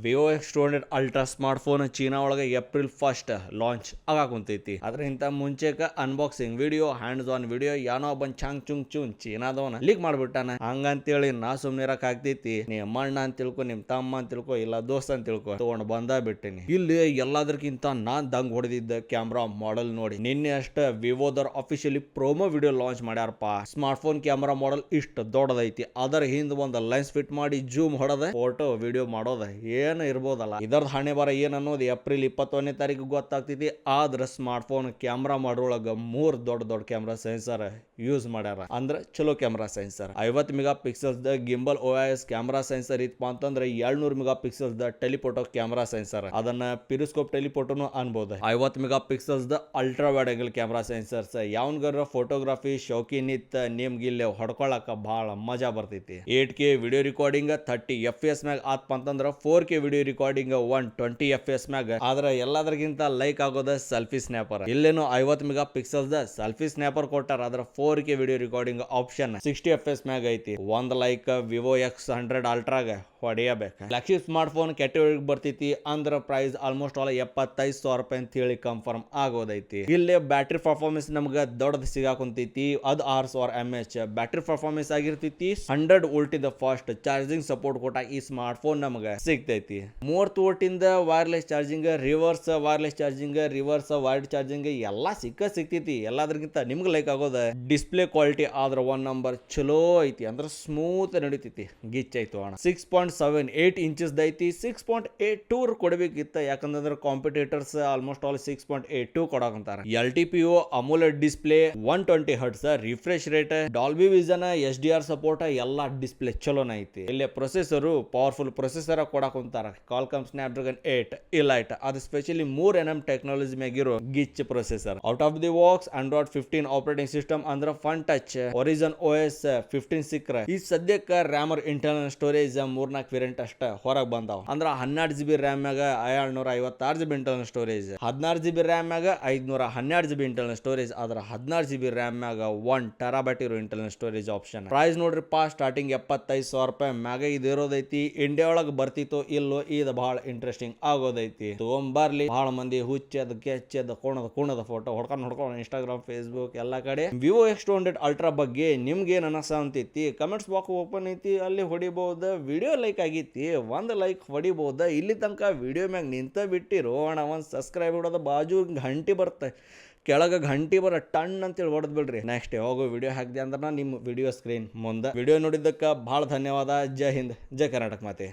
Vivo X200 ultra smart phone China ಒಳಗೆ April 1 launch ಆಗಾಕುಂತೈತಿ. ಅದಕ್ಕಿಂತ ಮುಂಚೆಕ unboxing video, hands on video ಯಾನೋ ಒಬ್ಬನ್ ಚಾಂಗ್ ಚುಂಗ್ ಚೂನ್ ಚೀನಾದವನ ಲೀಕ್ ಮಾಡ್ಬಿಟ್ಟಾನ. ಹಂಗಂತೇಳಿ ನಾ ಸುಮ್ನಿರಕ್ ಆಗ್ತೈತಿ? ನೀ ಅಮ್ಮಣ್ಣ ಅಂತ ತಿಳ್ಕೊ, ನಿಮ್ ತಮ್ಮ ಅಂತ ತಿಳ್ಕೊ, ಇಲ್ಲ ದೋಸ್ತ್ ಅಂತ ತಿಳ್ಕೊ, ತಗೊಂಡ್ ಬಂದ ಬಿಟ್ಟಿನಿ. ಇಲ್ಲಿ ಎಲ್ಲದಕ್ಕಿಂತ ನಾನ್ ದಂಗ್ ಹೊಡೆದಿದ್ದ ಕ್ಯಾಮ್ರಾ ಮಾಡೆಲ್ ನೋಡಿ. ನಿನ್ನೆ ಅಷ್ಟ ವಿವೋದರ್ ಅಫಿಷಿಯಲಿ ಪ್ರೋಮೋ ವಿಡಿಯೋ ಲಾಂಚ್ ಮಾಡ್ಯಾರಪ್ಪ. ಸ್ಮಾರ್ಟ್ ಫೋನ್ ಕ್ಯಾಮ್ರಾ ಮಾಡೆಲ್ ಇಷ್ಟ ದೊಡ್ಡದೈತಿ. ಅದರ ಹಿಂದ್ ಒಂದ್ ಲೆನ್ಸ್ ಫಿಟ್ ಮಾಡಿ ಜೂಮ್ ಹೊಡೆದ ಫೋಟೋ ವಿಡಿಯೋ ಮಾಡೋದ ಏನು ಇರ್ಬೋದಲ್ಲ. ಇದರ ಹಣೆ ಬರ ಏನ್ ಅನ್ನೋದು ಏಪ್ರಿಲ್ 21ನೇ ತಾರೀಕು ಗೊತ್ತಾಗ್ತೈತಿ. ಆದ್ರ ಸ್ಮಾರ್ಟ್ ಫೋನ್ ಕ್ಯಾಮ್ರಾ ಮಾಡೋಳಗ 3 ದೊಡ್ಡ ಕ್ಯಾಮ್ರಾ ಸೆನ್ಸರ್ ಯೂಸ್ ಮಾಡ್ಯಾರ. ಅಂದ್ರ ಚಲೋ ಕ್ಯಾಮ್ರಾ ಸೆನ್ಸರ್. 50 ಮೆಗಾ ಪಿಕ್ಸೆಲ್ಸ್ ದ ಗಿಂಬಲ್ OIS ಕ್ಯಾಮ್ರಾ ಸೆನ್ಸರ್ ಇತ್ತಪ್ಪ ಅಂತಂದ್ರೆ 200 ಮೆಗಾ ಪಿಕ್ಸೆಲ್ಸ್ ದ ಟೆಲಿಫೋಟೋ ಕ್ಯಾಮ್ರಾ ಸೆನ್ಸರ್. ಅದನ್ನ ಪಿರಿಸ್ಕೋಪ್ ಟೆಲಿಫೋಟೋನು ಅನ್ಬೋದು. 50 ಮೆಗಾ ಪಿಕ್ಸೆಲ್ಸ್ ದ ultra wide angle camera sensors. ಯಾವನ್ಗಾರ ಫೋಟೋಗ್ರಫಿ ಶೌಕೀನ್ ಇತ್ತ ನಿಮ್ಗೆ ಇಲ್ಲಿ ಹೊಡ್ಕೊಳಕ ಬಹಳ ಮಜಾ ಬರ್ತೈತಿ. 8K ವಿಡಿಯೋ ರೆಕಾರ್ಡಿಂಗ್ 30 FPS ಮ್ಯಾಗ ಆತ್ಪ ಅಂತಂದ್ರ 4K ವಿಡಿಯೋ ರೆಕಾರ್ಡಿಂಗ್ 120 FPS ಮ್ಯಾಗ. ಆದ್ರೆ ಎಲ್ಲದಕ್ಕಿಂತ ಲೈಕ್ ಆಗೋದ ಸೆಲ್ಫಿ ಸ್ನ್ಯಾಪರ್. ಇಲ್ಲೇನು 50 megapixels the selfie snapper ಕೊಟ್ಟಾರ. ಅದ್ರ 4K video recording option 60 FPS ಮ್ಯಾಗ ಐತಿ. ಒಂದ್ ಲೈಕ್ ವಿವೋ X100 ಅಲ್ಟ್ರಾಗ ಹೊಡೆಯಬೇಕು. ಫ್ಲಾಗ್ಶಿಪ್ ಸ್ಮಾರ್ಟ್ ಫೋನ್ ಕ್ಯಾಟಗರಿಗೆ ಬರ್ತೈತಿ. ಅಂದ್ರ ಪ್ರೈಸ್ ಆಲ್ಮೋಸ್ಟ್ ಆಲ್ 75,000 ರೂಪಾಯಿ ಅಂತ ಹೇಳಿ ಕನ್ಫರ್ಮ್ ಆಗೋದೈತಿ. ಇಲ್ಲಿ ಬ್ಯಾಟ್ರಿ ಪರ್ಫಾರ್ಮೆನ್ಸ್ ನಮ್ಗ ದೊಡ್ಡದು ಸಿಗಾಕುಂತೈತಿ. ಅದು 6000 mAh ಬ್ಯಾಟ್ರಿ ಪರ್ಫಾರ್ಮೆನ್ಸ್ ಆಗಿರ್ತೈತಿ. 100 ವೋಲ್ಟ್ ಇದ ಫಾಸ್ಟ್ ಚಾರ್ಜಿಂಗ್ ಸಪೋರ್ಟ್ ಕೊಟ್ಟ ಈ ಸ್ಮಾರ್ಟ್ ಫೋನ್ ನಮಗ ಸಿಗ್ತೈತಿ. 30 ವೋಲ್ಟ್ ಇಂದ wireless charging, reverse wireless charging, reverse wired charging ಎಲ್ಲಾ ಸಿಗ್ತೈತಿ. ಎಲ್ಲದಕ್ಕಿಂತ ನಿಮ್ಗೆ ಲೈಕ್ ಆಗೋದ ಡಿಸ್ಪ್ಲೇ ಕ್ವಾಲಿಟಿ ಆದ್ರ 1 ನಂಬರ್ ಚಲೋ ಐತಿ. ಅಂದ್ರ ಸ್ಮೂತ್ ನಡೀತೈತಿ. ಗಿಚ್ ಐತು ಅಣ್ಣ. 6.78 ಇಂಚಸ್ ಐತಿ. 6.82 ಕೊಡಬೇಕಿತ್ತ. ಯಾಕಂದ್ರೆ ಕಾಂಪಿಟೇಟರ್ಸ್ ಆಲ್ಮೋಸ್ಟ್ ಆಲ್ 6.82 ಕೊಡಕಂತಾರ. LTPO AMOLED display, 120 Hz refresh rate, Dolby Vision, HDR support ಎಲ್ಲಾ ಡಿಸ್ಪ್ಲೇ ಚಲೋನ ಐತಿ. ಇಲ್ಲಿ ಪ್ರೊಸೆಸರ್ ಪವರ್ಫುಲ್ ಪ್ರೊಸೆಸರ್ ಕೊಡಕಂತಾರ. Qualcomm Snapdragon 8 Elite. ಅದು ಸ್ಪೆಷಲಿ 3nm ಟೆಕ್ನಾಲಜಿ ಮ್ಯಾಗಿರೋ ಗಿಚ್ processor. Out of the box Android 15 operating system ಅಂದ್ರ ಫನ್ ಟಚ್. Horizon OS 15 ಸಿಕ್ರ. ಈ ಸದ್ಯಕ್ಕೆ ರ್ಯಾಮರ್ ಇಂಟರ್ನಲ್ ಸ್ಟೋರೇಜ್ 3-4 ವೇರಿಯಂಟ್ ಅಷ್ಟ ಹೊರಗೆ ಬಂದಾವ. ಅಂದ್ರ 12GB ರ್ಯಾಮ್ ಮ್ಯಾಗ 756GB internal storage, 16GB RAM ಮ್ಯಾಗ 512GB ಇಂಟರ್ನಲ್ ಸ್ಟೋರೇಜ್. ಆದ್ರ 16GB ರ್ಯಾಮ್ ಮ್ಯಾಗ 1TB ಇರೋ ಇಂಟರ್ನಲ್ ಸ್ಟೋರೇಜ್ ಆಪ್ಷನ್. ಪ್ರೈಸ್ ನೋಡ್ರಿಪ್ಪ ಸ್ಟಾರ್ಟಿಂಗ್ 75,000 ರೂಪಾಯಿ ಮ್ಯಾಗ ಇದು ಇರೋದೈತಿ. ಇಂಡಿಯಾ ಒಳಗೆ ಬರ್ತಿತ್ತು ಇಲ್ಲೋ ಇದು ಬಹಳ ಇಂಟ್ರೆಸ್ಟಿಂಗ್ ಆಗೋದೈತಿ. ತಗೊಂಬರ್ಲಿ. ಬಹಳ ಮಂದಿ ಹುಚ್ಚದ ಕೆಚ್ಚದ ಕೋಣದ ಫೋಟೋ ಹೊಡ್ಕೊಂಡು ಇನ್ಸ್ಟಾಗ್ರಾಮ್, ಫೇಸ್ಬುಕ್ ಎಲ್ಲಾ ಕಡೆ. ವಿವೋ X200 ಅಲ್ಟ್ರಾ ಬಗ್ಗೆ ನಿಮ್ಗೆ ಏನ್ ಅನಸ ಅಂತೈತಿ? ಕಮೆಂಟ್ಸ್ ಬಾಕ್ಸ್ ಓಪನ್ ಐತಿ, ಅಲ್ಲಿ ಹೊಡಿಬಹುದು. ವಿಡಿಯೋ ಲೈಕ್ ಆಗೈತಿ, ಒಂದ್ ಲೈಕ್ ಹೊಡಿಬಹುದು. ಇಲ್ಲಿ ತನಕ ವಿಡಿಯೋ ಮ್ಯಾಗ ನಿಂತ ಬಿಟ್ಟಿರೋ ಅಣ್ಣ, ಒಂದ್ ಸಬ್ಸ್ಕ್ರೈಬ್ ಹೊಡೋದ ಬಾಜು ಗಂಟೆ ಬರುತ್ತೆ, ಕೆಳಗ ಗಂಟೆ ಬರ ಟನ್ ಅಂತೇಳಿ ಹೊಡೆದ್ ಬಿಡ್ರಿ. ನೆಕ್ಸ್ಟ್ ಯಾವಾಗೋ ವಿಡಿಯೋ ಹಾಕಿದೆ ಅಂದ್ರೆ ನಿಮ್ಮ ವಿಡಿಯೋ ಸ್ಕ್ರೀನ್ ಮುಂದೆ. ವಿಡಿಯೋ ನೋಡಿದ್ದಕ್ಕೆ ಬಹಳ ಧನ್ಯವಾದ. ಜೈ ಹಿಂದ್, ಜೈ ಕರ್ನಾಟಕ ಮಾತೆ.